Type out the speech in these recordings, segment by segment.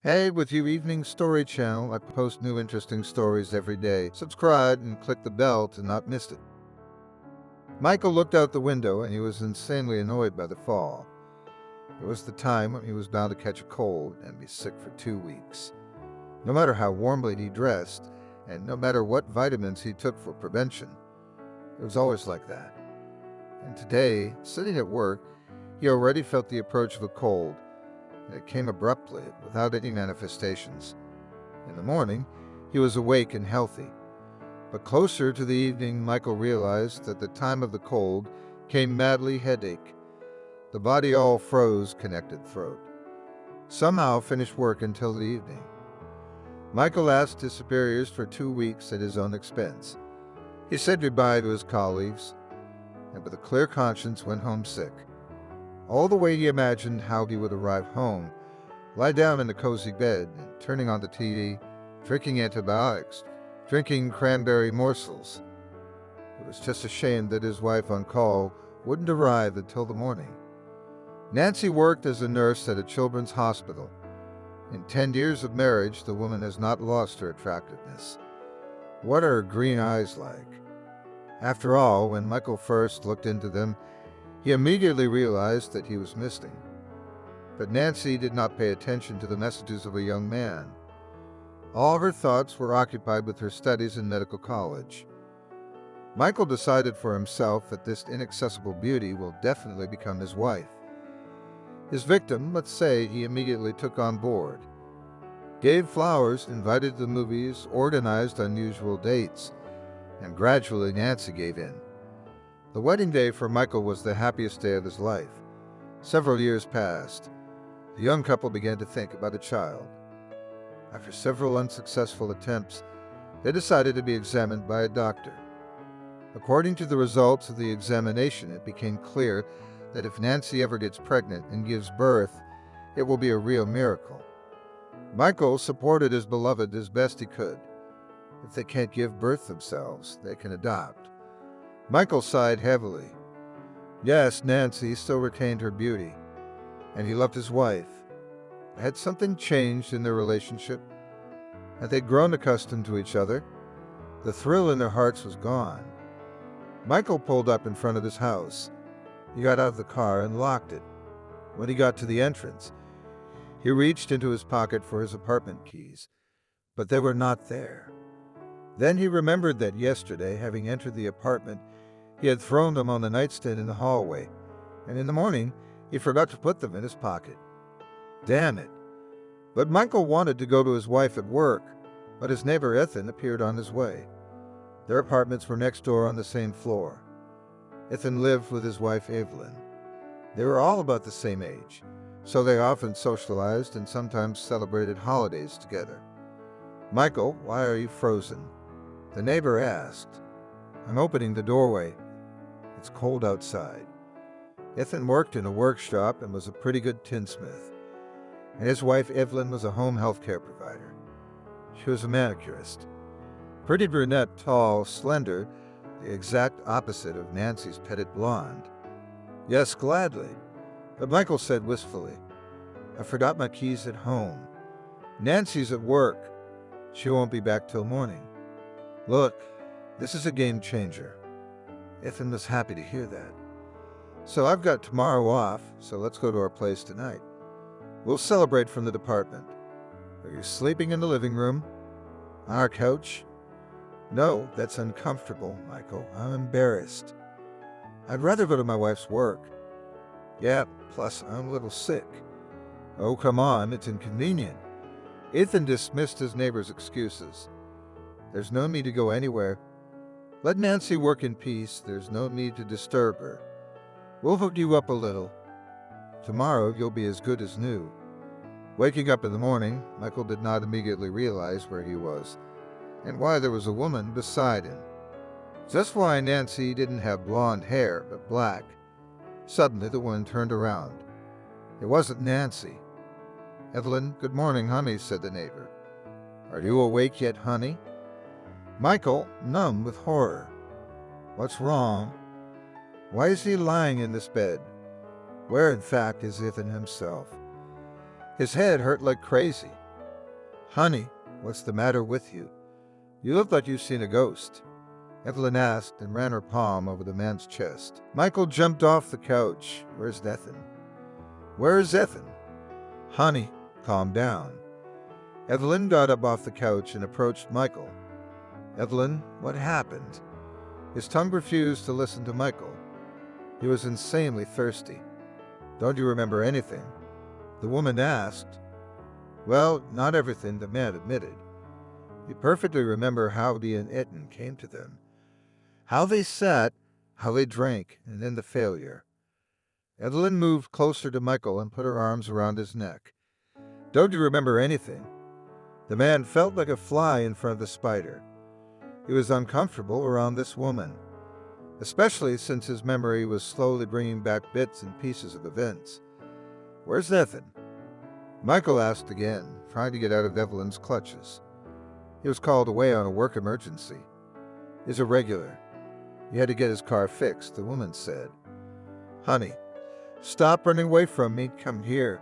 Hey, with your evening story channel, I post new interesting stories every day. Subscribe and click the bell to not miss it. Michael looked out the window and he was insanely annoyed by the fall. It was the time when he was bound to catch a cold and be sick for 2 weeks. No matter how warmly he dressed, and no matter what vitamins he took for prevention, it was always like that. And today, sitting at work, he already felt the approach of a cold. It came abruptly, without any manifestations. In the morning, he was awake and healthy. But closer to the evening, Michael realized that the time of the cold came madly headache. The body all froze, connected throat. Somehow finished work until the evening. Michael asked his superiors for 2 weeks at his own expense. He said goodbye to his colleagues, and with a clear conscience went home sick. All the way he imagined how he would arrive home, lie down in the cozy bed, and turning on the TV, drinking antibiotics, drinking cranberry morsels. It was just a shame that his wife on call wouldn't arrive until the morning. Nancy worked as a nurse at a children's hospital. In 10 years of marriage, the woman has not lost her attractiveness. What are her green eyes like? After all, when Michael first looked into them, he immediately realized that he was missing. But Nancy did not pay attention to the messages of a young man. All her thoughts were occupied with her studies in medical college. Michael decided for himself that this inaccessible beauty will definitely become his wife. His victim, let's say, he immediately took on board. Gave flowers, invited to the movies, organized unusual dates, and gradually Nancy gave in. The wedding day for Michael was the happiest day of his life. Several years passed. The young couple began to think about a child. After several unsuccessful attempts, they decided to be examined by a doctor. According to the results of the examination, it became clear that if Nancy ever gets pregnant and gives birth, it will be a real miracle. Michael supported his beloved as best he could. If they can't give birth themselves, they can adopt. Michael sighed heavily. Yes, Nancy still retained her beauty, and he loved his wife. Had something changed in their relationship? Had they grown accustomed to each other? The thrill in their hearts was gone. Michael pulled up in front of his house. He got out of the car and locked it. When he got to the entrance, he reached into his pocket for his apartment keys, but they were not there. Then he remembered that yesterday, having entered the apartment, he had thrown them on the nightstand in the hallway, and in the morning, he forgot to put them in his pocket. Damn it. But Michael wanted to go to his wife at work, but his neighbor Ethan appeared on his way. Their apartments were next door on the same floor. Ethan lived with his wife Evelyn. They were all about the same age, so they often socialized and sometimes celebrated holidays together. Michael, why are you frozen? The neighbor asked. I'm opening the doorway. It's cold outside. Ethan worked in a workshop and was a pretty good tinsmith. And his wife Evelyn was a home health care provider. She was a manicurist. Pretty brunette, tall, slender, the exact opposite of Nancy's petted blonde. Yes, gladly. But Michael said wistfully, I forgot my keys at home. Nancy's at work. She won't be back till morning. Look, this is a game changer. Ethan was happy to hear that. So I've got tomorrow off, so let's go to our place tonight. We'll celebrate from the department. Are you sleeping in the living room? On our couch? No, that's uncomfortable, Michael. I'm embarrassed. I'd rather go to my wife's work. Yeah, plus I'm a little sick. Oh, come on, it's inconvenient. Ethan dismissed his neighbor's excuses. There's no need to go anywhere. Let Nancy work in peace. There's no need to disturb her. We'll hook you up a little. Tomorrow you'll be as good as new. Waking up in the morning, Michael did not immediately realize where he was and why there was a woman beside him. Just why Nancy didn't have blonde hair, but black. Suddenly the woman turned around. It wasn't Nancy. Evelyn, good morning, honey, said the neighbor. Are you awake yet, honey? Michael, numb with horror. What's wrong? Why is he lying in this bed? Where, in fact, is Ethan himself? His head hurt like crazy. Honey, what's the matter with you? You look like you've seen a ghost, Evelyn asked and ran her palm over the man's chest. Michael jumped off the couch. Where's Ethan? Where is Ethan? Honey, calm down. Evelyn got up off the couch and approached Michael. Evelyn, what happened? His tongue refused to listen to Michael. He was insanely thirsty. Don't you remember anything? The woman asked. Well, not everything, the man admitted. He perfectly remembered how he and Ethan came to them. How they sat, how they drank, and then the failure. Evelyn moved closer to Michael and put her arms around his neck. Don't you remember anything? The man felt like a fly in front of the spider. He was uncomfortable around this woman, especially since his memory was slowly bringing back bits and pieces of events. Where's Ethan? Michael asked again, trying to get out of Evelyn's clutches. He was called away on a work emergency. He's a regular. He had to get his car fixed, the woman said. Honey, stop running away from me. Come here.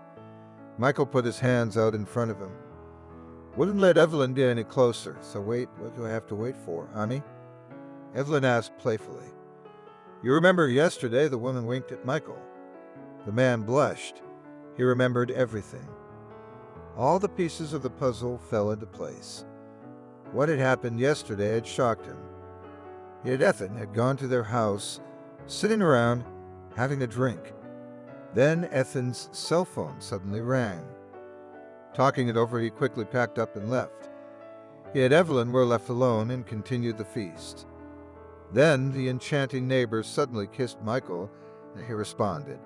Michael put his hands out in front of him. Wouldn't let Evelyn get any closer, so wait, what do I have to wait for, honey? Evelyn asked playfully. You remember yesterday the woman winked at Michael. The man blushed. He remembered everything. All the pieces of the puzzle fell into place. What had happened yesterday had shocked him. He and Ethan had gone to their house, sitting around, having a drink. Then Ethan's cell phone suddenly rang. Talking it over, he quickly packed up and left. He and Evelyn were left alone and continued the feast. Then the enchanting neighbors suddenly kissed Michael, and he responded.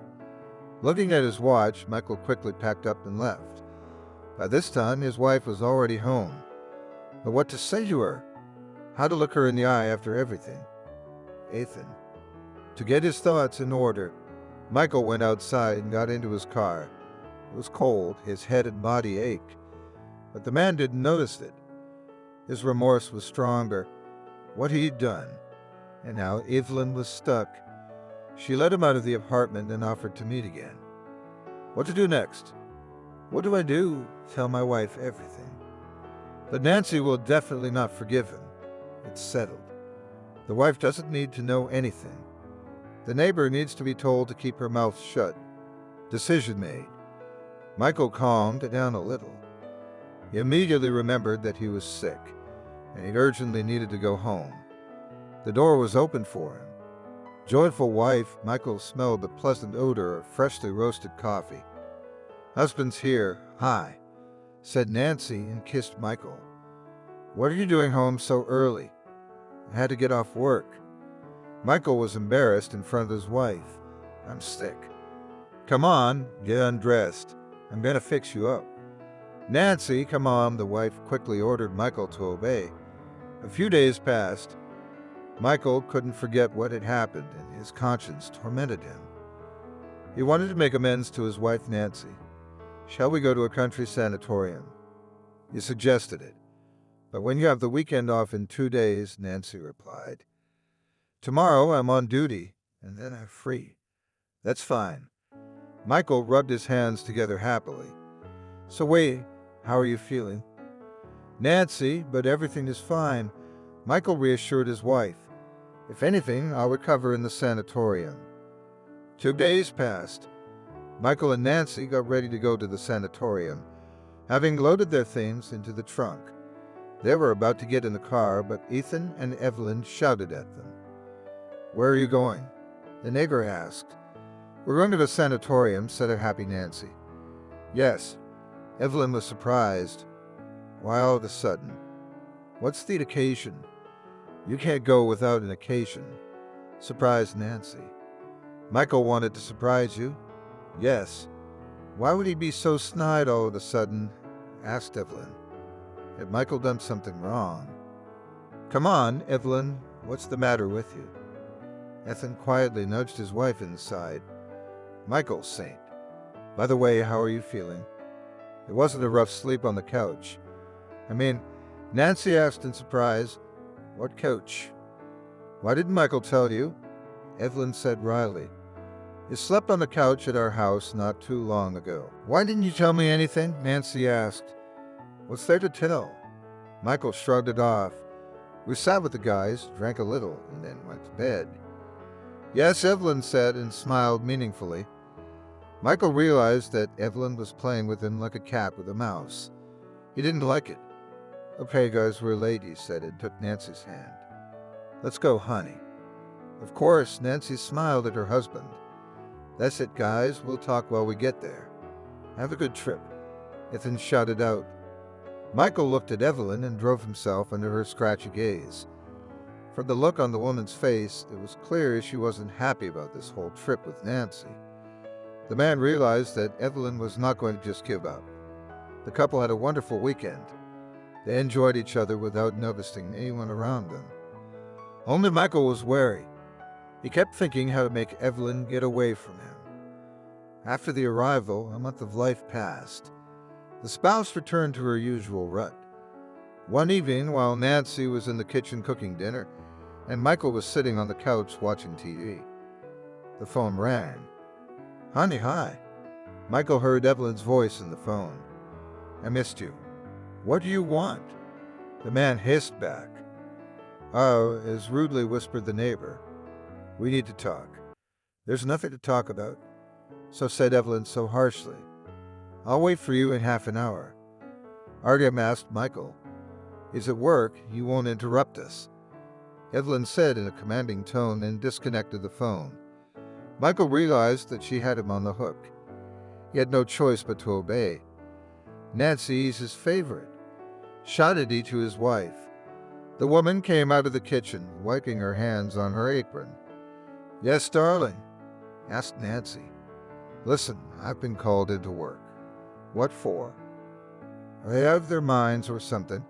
Looking at his watch, Michael quickly packed up and left. By this time, his wife was already home. But what to say to her? How to look her in the eye after everything? Ethan. To get his thoughts in order, Michael went outside and got into his car. It was cold, his head and body ached, but the man didn't notice it. His remorse was stronger. What he'd done, and now Evelyn was stuck. She let him out of the apartment and offered to meet again. What to do next? What do I do? Tell my wife everything. But Nancy will definitely not forgive him. It's settled. The wife doesn't need to know anything. The neighbor needs to be told to keep her mouth shut. Decision made. Michael calmed down a little. He immediately remembered that he was sick, and he urgently needed to go home. The door was open for him. Joyful wife, Michael smelled the pleasant odor of freshly roasted coffee. Husband's here. Hi, said Nancy and kissed Michael. What are you doing home so early? I had to get off work. Michael was embarrassed in front of his wife. I'm sick. Come on, get undressed. I'm going to fix you up. Nancy, come on, the wife quickly ordered Michael to obey. A few days passed. Michael couldn't forget what had happened, and his conscience tormented him. He wanted to make amends to his wife, Nancy. Shall we go to a country sanatorium? He suggested it. But when you have the weekend off in 2 days, Nancy replied. Tomorrow I'm on duty, and then I'm free. That's fine. Michael rubbed his hands together happily. So wait, how are you feeling? Nancy, but everything is fine. Michael reassured his wife. If anything, I'll recover in the sanatorium. 2 days passed. Michael and Nancy got ready to go to the sanatorium, having loaded their things into the trunk. They were about to get in the car, but Ethan and Evelyn shouted at them. Where are you going? The neighbor asked. We're going to the sanatorium, said a happy Nancy. Yes. Evelyn was surprised. Why all of a sudden? What's the occasion? You can't go without an occasion, surprised Nancy. Michael wanted to surprise you? Yes. Why would he be so snide all of a sudden? Asked Evelyn. Had Michael done something wrong? Come on, Evelyn, what's the matter with you? Ethan quietly nudged his wife inside. Michael, saint. By the way, how are you feeling? It wasn't a rough sleep on the couch. Nancy asked in surprise, what couch? Why didn't Michael tell you? Evelyn said wryly. You slept on the couch at our house not too long ago. Why didn't you tell me anything? Nancy asked. What's there to tell? Michael shrugged it off. We sat with the guys, drank a little, and then went to bed. Yes, Evelyn said and smiled meaningfully. Michael realized that Evelyn was playing with him like a cat with a mouse. He didn't like it. Okay, guys, we're late, he said and took Nancy's hand. Let's go, honey. Of course, Nancy smiled at her husband. That's it, guys. We'll talk while we get there. Have a good trip, Ethan shouted out. Michael looked at Evelyn and drove himself under her scratchy gaze. From the look on the woman's face, it was clear she wasn't happy about this whole trip with Nancy. The man realized that Evelyn was not going to just give up. The couple had a wonderful weekend. They enjoyed each other without noticing anyone around them. Only Michael was wary. He kept thinking how to make Evelyn get away from him. After the arrival, a month of life passed. The spouse returned to her usual rut. One evening, while Nancy was in the kitchen cooking dinner, and Michael was sitting on the couch watching TV, the phone rang. Honey, hi. Michael heard Evelyn's voice in the phone. I missed you. What do you want? The man hissed back. Oh, as rudely whispered the neighbor. We need to talk. There's nothing to talk about. So said Evelyn so harshly. I'll wait for you in half an hour. Artyom asked Michael. He's at work. He won't interrupt us. Evelyn said in a commanding tone and disconnected the phone. Michael realized that she had him on the hook. He had no choice but to obey. Nancy's his favorite, shouted he to his wife. The woman came out of the kitchen, wiping her hands on her apron. Yes, darling, asked Nancy. Listen, I've been called into work. What for? They have their minds or something.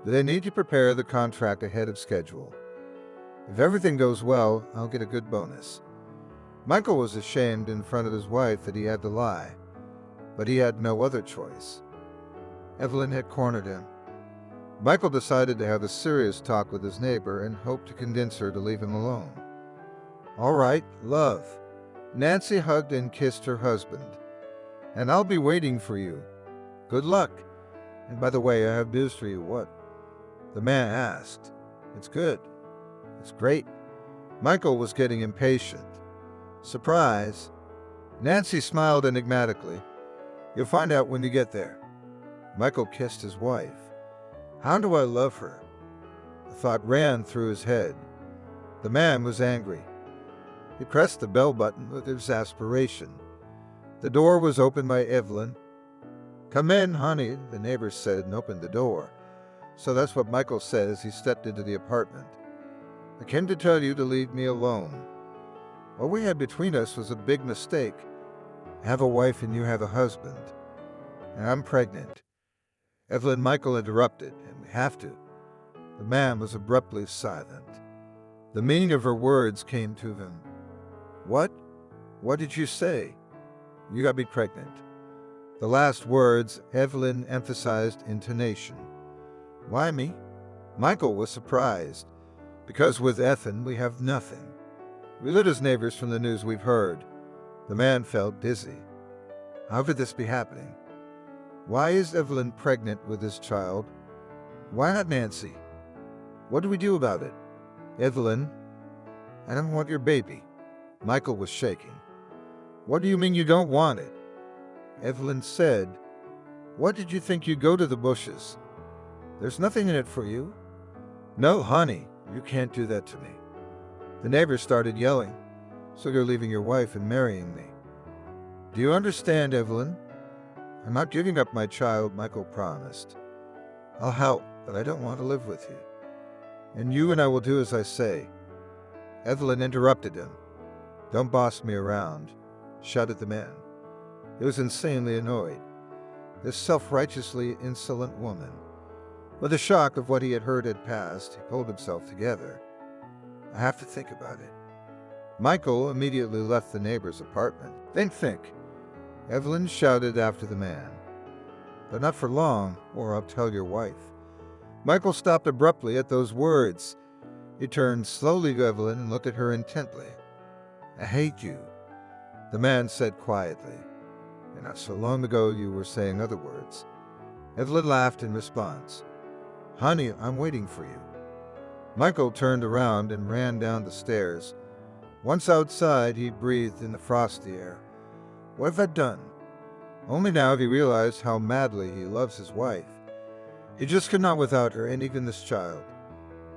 They need to prepare the contract ahead of schedule. If everything goes well, I'll get a good bonus. Michael was ashamed in front of his wife that he had to lie, but he had no other choice. Evelyn had cornered him. Michael decided to have a serious talk with his neighbor and hoped to convince her to leave him alone. All right, love. Nancy hugged and kissed her husband. And I'll be waiting for you. Good luck. And by the way, I have news for you. What? The man asked. It's good. It's great. Michael was getting impatient. Surprise. Nancy smiled enigmatically. You'll find out when you get there. Michael kissed his wife. How do I love her? The thought ran through his head. The man was angry. He pressed the bell button with exasperation. The door was opened by Evelyn. Come in, honey, the neighbor said and opened the door. So that's what Michael said as he stepped into the apartment. I came to tell you to leave me alone. What we had between us was a big mistake. I have a wife and you have a husband. And I'm pregnant. Evelyn Michael interrupted, and we have to. The man was abruptly silent. The meaning of her words came to him. What? What did you say? You got me pregnant. The last words, Evelyn emphasized intonation. Why me? Michael was surprised. Because with Ethan, we have nothing. We live as neighbors from the news we've heard. The man felt dizzy. How could this be happening? Why is Evelyn pregnant with this child? Why not Nancy? What do we do about it? Evelyn, I don't want your baby. Michael was shaking. What do you mean you don't want it? Evelyn said, What did you think you'd go to the bushes? There's nothing in it for you. No, honey, you can't do that to me. The neighbors started yelling. So you're leaving your wife and marrying me. Do you understand, Evelyn? I'm not giving up my child, Michael promised. I'll help, but I don't want to live with you. And you and I will do as I say. Evelyn interrupted him. Don't boss me around, shouted the man. He was insanely annoyed. This self-righteously insolent woman. With the shock of what he had heard had passed, he pulled himself together. I have to think about it. Michael immediately left the neighbor's apartment. Think. Evelyn shouted after the man. But not for long, or I'll tell your wife. Michael stopped abruptly at those words. He turned slowly to Evelyn and looked at her intently. I hate you, the man said quietly. And not so long ago you were saying other words. Evelyn laughed in response. Honey, I'm waiting for you. Michael turned around and ran down the stairs. Once outside, he breathed in the frosty air. What have I done? Only now he realized how madly he loves his wife. He just could not without her, and even this child.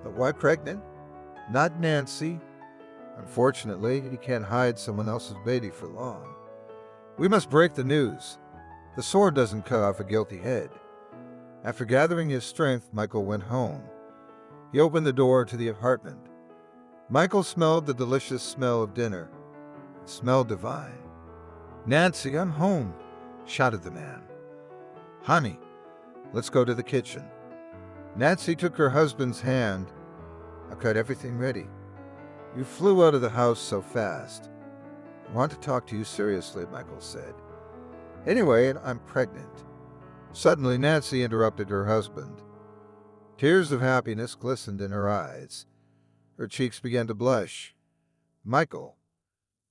But why pregnant? Not Nancy. Unfortunately, he can't hide someone else's baby for long. We must break the news. The sword doesn't cut off a guilty head. After gathering his strength, Michael went home. He opened the door to the apartment. Michael smelled the delicious smell of dinner. It smelled divine. Nancy, I'm home, shouted the man. Honey, let's go to the kitchen. Nancy took her husband's hand. I've got everything ready. You flew out of the house so fast. I want to talk to you seriously, Michael said. Anyway, I'm pregnant. Suddenly, Nancy interrupted her husband. Tears of happiness glistened in her eyes. Her cheeks began to blush. Michael,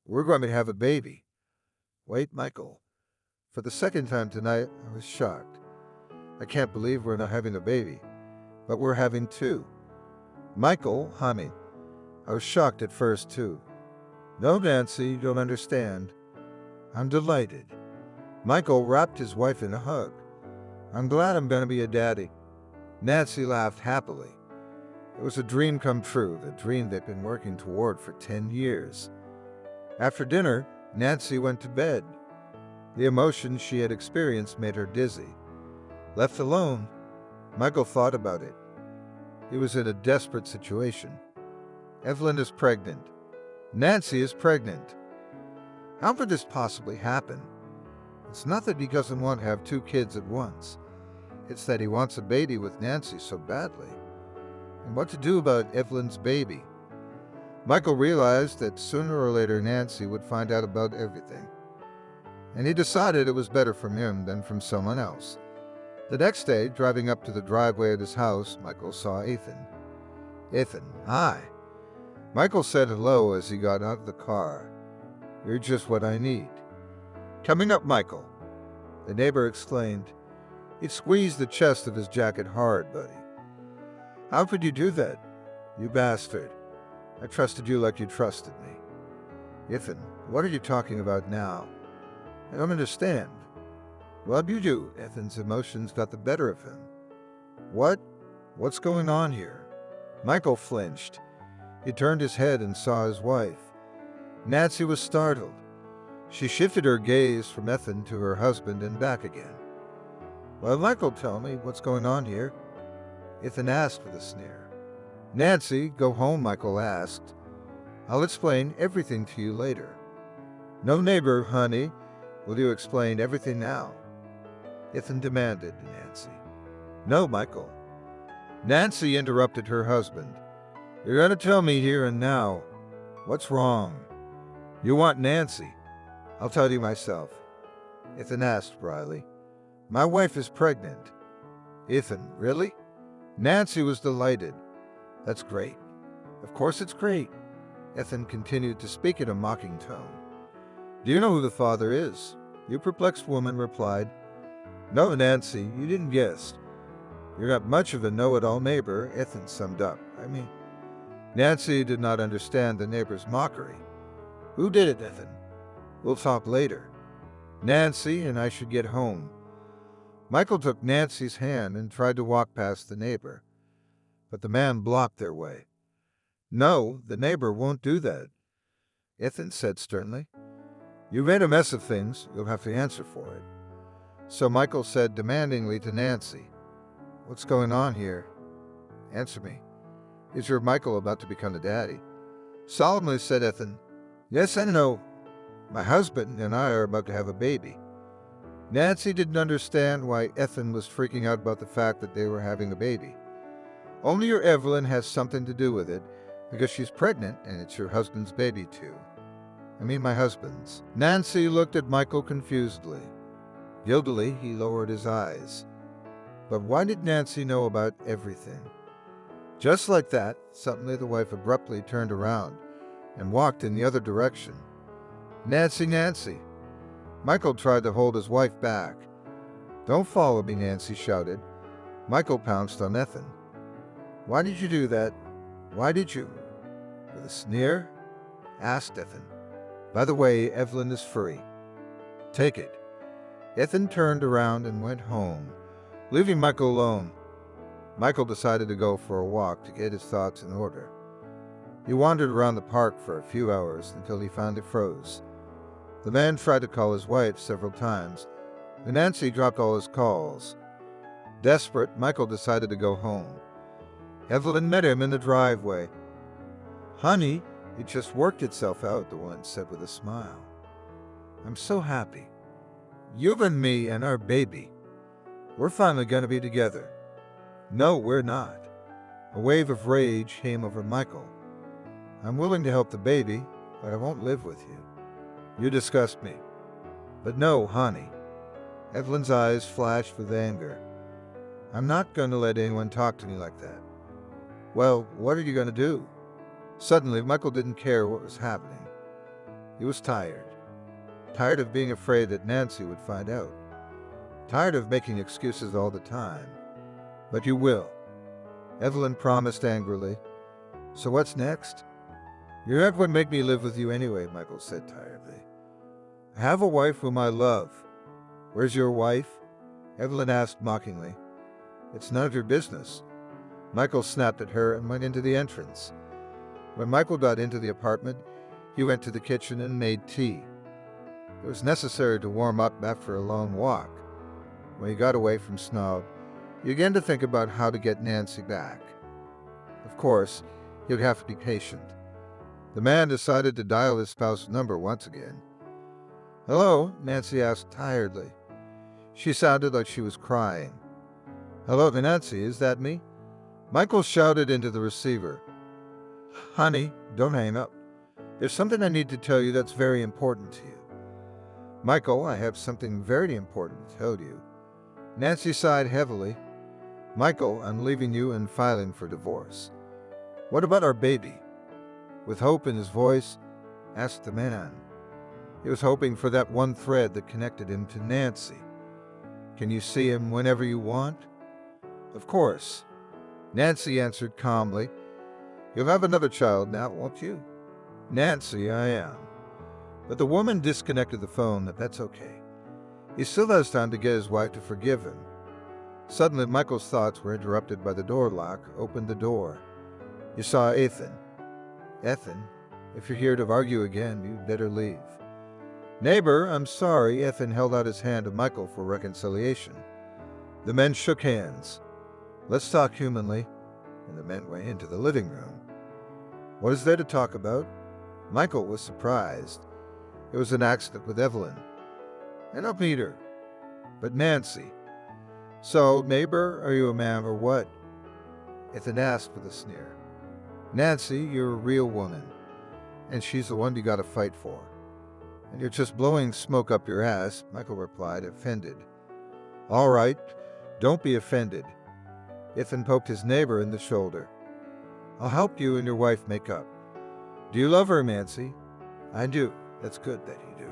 we're going to have a baby. Wait, Michael. For the second time tonight, I was shocked. I can't believe we're not having a baby, but we're having two. Michael, honey, I was shocked at first, too. No, Nancy, you don't understand. I'm delighted. Michael wrapped his wife in a hug. I'm glad I'm going to be a daddy. Nancy laughed happily. It was a dream come true, the dream they'd been working toward for 10 years. After dinner, Nancy went to bed. The emotions she had experienced made her dizzy. Left alone, Michael thought about it. He was in a desperate situation. Evelyn is pregnant. Nancy is pregnant. How could this possibly happen? It's not that he doesn't want to have two kids at once. It's that he wants a baby with Nancy so badly. And what to do about Evelyn's baby? Michael realized that sooner or later Nancy would find out about everything. And he decided it was better from him than from someone else. The next day, driving up to the driveway of his house, Michael saw Ethan. Ethan, hi. Michael said hello as he got out of the car. You're just what I need. Coming up, Michael. The neighbor exclaimed. He squeezed the chest of his jacket hard, buddy. How could you do that? You bastard. I trusted you like you trusted me. Ethan, what are you talking about now? I don't understand. Well, you do. Ethan's emotions got the better of him. What? What's going on here? Michael flinched. He turned his head and saw his wife. Nancy was startled. She shifted her gaze from Ethan to her husband and back again. Well, Michael, tell me what's going on here. Ethan asked with a sneer. Nancy, go home, Michael asked. I'll explain everything to you later. No, neighbor, honey. Will you explain everything now? Ethan demanded to Nancy. No, Michael. Nancy interrupted her husband. You're going to tell me here and now. What's wrong? You want Nancy. I'll tell you myself. Ethan asked wryly. My wife is pregnant. Ethan, really? Nancy was delighted. That's great. Of course it's great. Ethan continued to speak in a mocking tone. Do you know who the father is? The perplexed woman replied. No, Nancy, you didn't guess. You're not much of a know-it-all neighbor, Ethan summed up. Nancy did not understand the neighbor's mockery. Who did it, Ethan? We'll talk later. Nancy and I should get home. Michael took Nancy's hand and tried to walk past the neighbor, but the man blocked their way. No, the neighbor won't do that, Ethan said sternly. You made a mess of things. You'll have to answer for it. So Michael said demandingly to Nancy, What's going on here? Answer me. Is your Michael about to become a daddy? Solemnly said Ethan, Yes and no. My husband and I are about to have a baby. Nancy didn't understand why Ethan was freaking out about the fact that they were having a baby. Only your Evelyn has something to do with it, because she's pregnant and it's your husband's baby too. My husband's. Nancy looked at Michael confusedly. Guiltily, he lowered his eyes. But why did Nancy know about everything? Just like that, suddenly the wife abruptly turned around and walked in the other direction. Nancy, Nancy. Michael tried to hold his wife back. "Don't follow me," Nancy shouted. Michael pounced on Ethan. "Why did you do that? Why did you?" With a sneer, asked Ethan. "By the way, Evelyn is free. Take it." Ethan turned around and went home, leaving Michael alone. Michael decided to go for a walk to get his thoughts in order. He wandered around the park for a few hours until he finally froze. The man tried to call his wife several times, but Nancy dropped all his calls. Desperate, Michael decided to go home. Evelyn met him in the driveway. "Honey, it just worked itself out," the woman said with a smile. "I'm so happy. You and me and our baby. We're finally going to be together." "No, we're not." A wave of rage came over Michael. "I'm willing to help the baby, but I won't live with you. You disgust me." "But no, honey." Evelyn's eyes flashed with anger. "I'm not going to let anyone talk to me like that." "Well, what are you going to do?" Suddenly, Michael didn't care what was happening. He was tired. Tired of being afraid that Nancy would find out. Tired of making excuses all the time. "But you will," Evelyn promised angrily. "So what's next?" "You're not going to make me live with you anyway," Michael said tiredly. "I have a wife whom I love." "Where's your wife?" Evelyn asked mockingly. "It's none of your business." Michael snapped at her and went into the entrance. When Michael got into the apartment, he went to the kitchen and made tea. It was necessary to warm up after a long walk. When he got away from Snob, he began to think about how to get Nancy back. Of course, he would have to be patient. The man decided to dial his spouse's number once again. "Hello?" Nancy asked tiredly. She sounded like she was crying. "Hello, Nancy, is that me?" Michael shouted into the receiver. "Honey, don't hang up. There's something I need to tell you that's very important to you." "Michael, I have something very important to tell you." Nancy sighed heavily. "Michael, I'm leaving you and filing for divorce." "What about our baby?" With hope in his voice, asked the man. He was hoping for that one thread that connected him to Nancy. "Can you see him whenever you want?" "Of course." Nancy answered calmly. "You'll have another child now, won't you?" "Nancy, I am." But the woman disconnected the phone. That's okay. He still has time to get his wife to forgive him. Suddenly, Michael's thoughts were interrupted by the door lock. Opened the door. He saw Ethan. "Ethan, if you're here to argue again, you'd better leave." "Neighbor, I'm sorry." Ethan held out his hand to Michael for reconciliation. The men shook hands. "Let's talk humanly." And the men went into the living room. "What is there to talk about?" Michael was surprised. It was an accident with Evelyn. "I don't meet her." "But Nancy." "So, neighbor, are you a man or what?" Ethan asked with a sneer. "Nancy, you're a real woman, and she's the one you gotta fight for. And you're just blowing smoke up your ass," Michael replied, offended. "All right, don't be offended." Ethan poked his neighbor in the shoulder. "I'll help you and your wife make up." "Do you love her, Nancy?" "I do." "That's good that you do."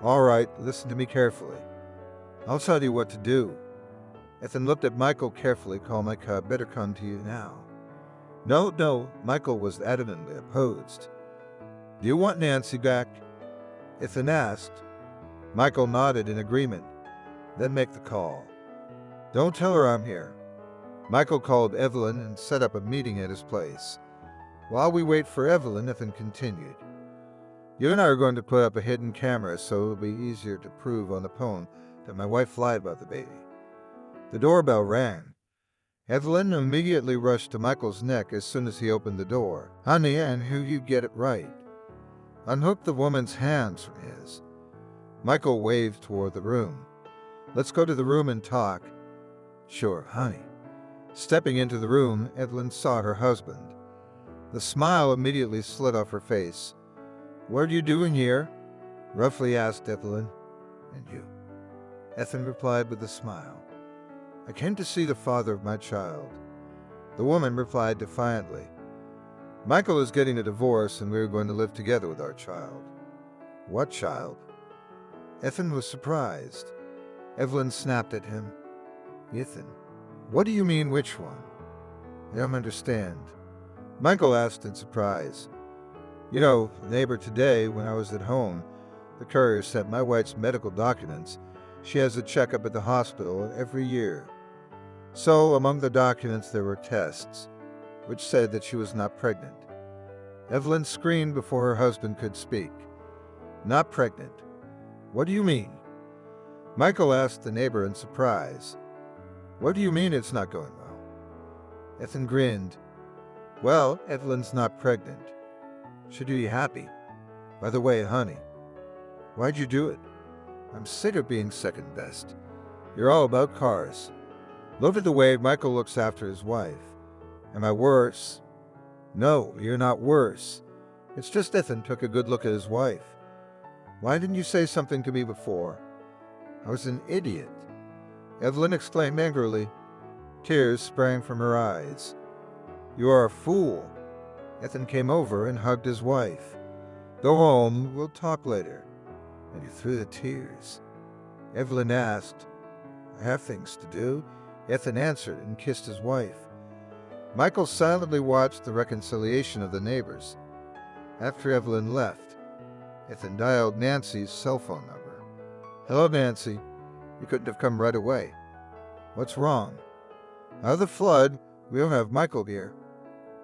"All right, listen to me carefully. I'll tell you what to do." Ethan looked at Michael carefully, calling Michael, "I better come to you now." No, Michael was adamantly opposed. "Do you want Nancy back?" Ethan asked. Michael nodded in agreement. "Then make the call." "Don't tell her I'm here." Michael called Evelyn and set up a meeting at his place. While we wait for Evelyn, Ethan continued. "You and I are going to put up a hidden camera so it'll be easier to prove on the phone that my wife lied about the baby." The doorbell rang. Evelyn immediately rushed to Michael's neck as soon as he opened the door. "Honey, and who you get it right." Unhooked the woman's hands from his. Michael waved toward the room. "Let's go to the room and talk." "Sure, honey." Stepping into the room, Evelyn saw her husband. The smile immediately slid off her face. "What are you doing here?" roughly asked Evelyn. "And you?" Ethan replied with a smile. "I came to see the father of my child." The woman replied defiantly. "Michael is getting a divorce and we are going to live together with our child." "What child?" Ethan was surprised. Evelyn snapped at him. Ethan, what do you mean which one? I don't understand. Michael asked in surprise. You know, neighbor, today when I was at home, the courier sent my wife's medical documents. She has a checkup at the hospital every year. So, among the documents there were tests, which said that she was not pregnant. Evelyn screamed before her husband could speak. Not pregnant? What do you mean? Michael asked the neighbor in surprise. What do you mean it's not going well? Ethan grinned. Well, Evelyn's not pregnant. Should you be happy? By the way, honey, why'd you do it? I'm sick of being second best. You're all about cars. Look at the way Michael looks after his wife. Am I worse? No, you're not worse. It's just Ethan took a good look at his wife. Why didn't you say something to me before? I was an idiot. Evelyn exclaimed angrily. Tears sprang from her eyes. You are a fool. Ethan came over and hugged his wife. Go home, we'll talk later. And he threw the tears. Evelyn asked, I have things to do. Ethan answered and kissed his wife. Michael silently watched the reconciliation of the neighbors. After Evelyn left, Ethan dialed Nancy's cell phone number. Hello, Nancy. You couldn't have come right away. What's wrong? Out of the flood, we don't have Michael here.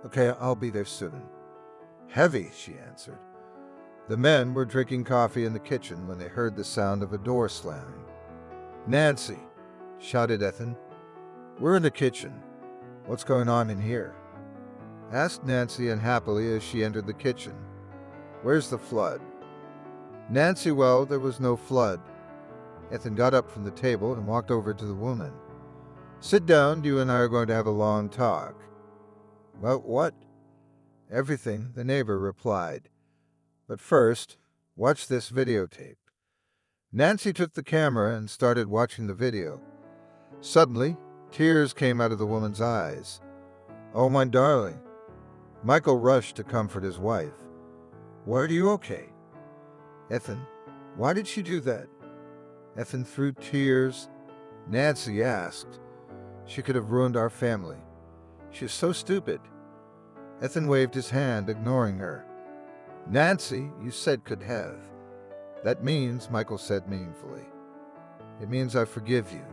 Okay, I'll be there soon. Heavy, she answered. The men were drinking coffee in the kitchen when they heard the sound of a door slamming. Nancy, shouted Ethan. We're in the kitchen. What's going on in here? Asked Nancy unhappily as she entered the kitchen. Where's the flood? Nancy, well, there was no flood. Ethan got up from the table and walked over to the woman. Sit down, you and I are going to have a long talk. About what? Everything, the neighbor replied. But first, watch this videotape. Nancy took the camera and started watching the video. Suddenly, tears came out of the woman's eyes. Oh, my darling. Michael rushed to comfort his wife. Why, are you okay? Ethan, why did she do that? Ethan threw tears. Nancy asked. She could have ruined our family. She's so stupid. Ethan waved his hand, ignoring her. Nancy, you said could have. That means, Michael said meaningfully. It means I forgive you.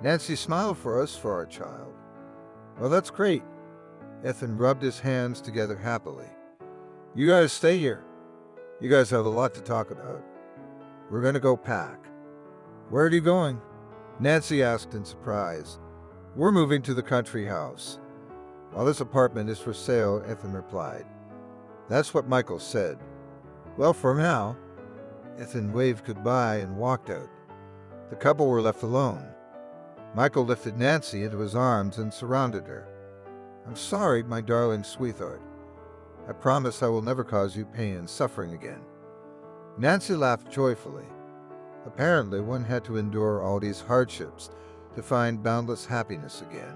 Nancy smiled for us for our child. Well, that's great. Ethan rubbed his hands together happily. You guys stay here. You guys have a lot to talk about. We're going to go pack. Where are you going? Nancy asked in surprise. We're moving to the country house. While this apartment is for sale, Ethan replied. That's what Michael said. Well, for now. Ethan waved goodbye and walked out. The couple were left alone. Michael lifted Nancy into his arms and surrounded her. I'm sorry, my darling sweetheart. I promise I will never cause you pain and suffering again. Nancy laughed joyfully. Apparently, one had to endure all these hardships to find boundless happiness again.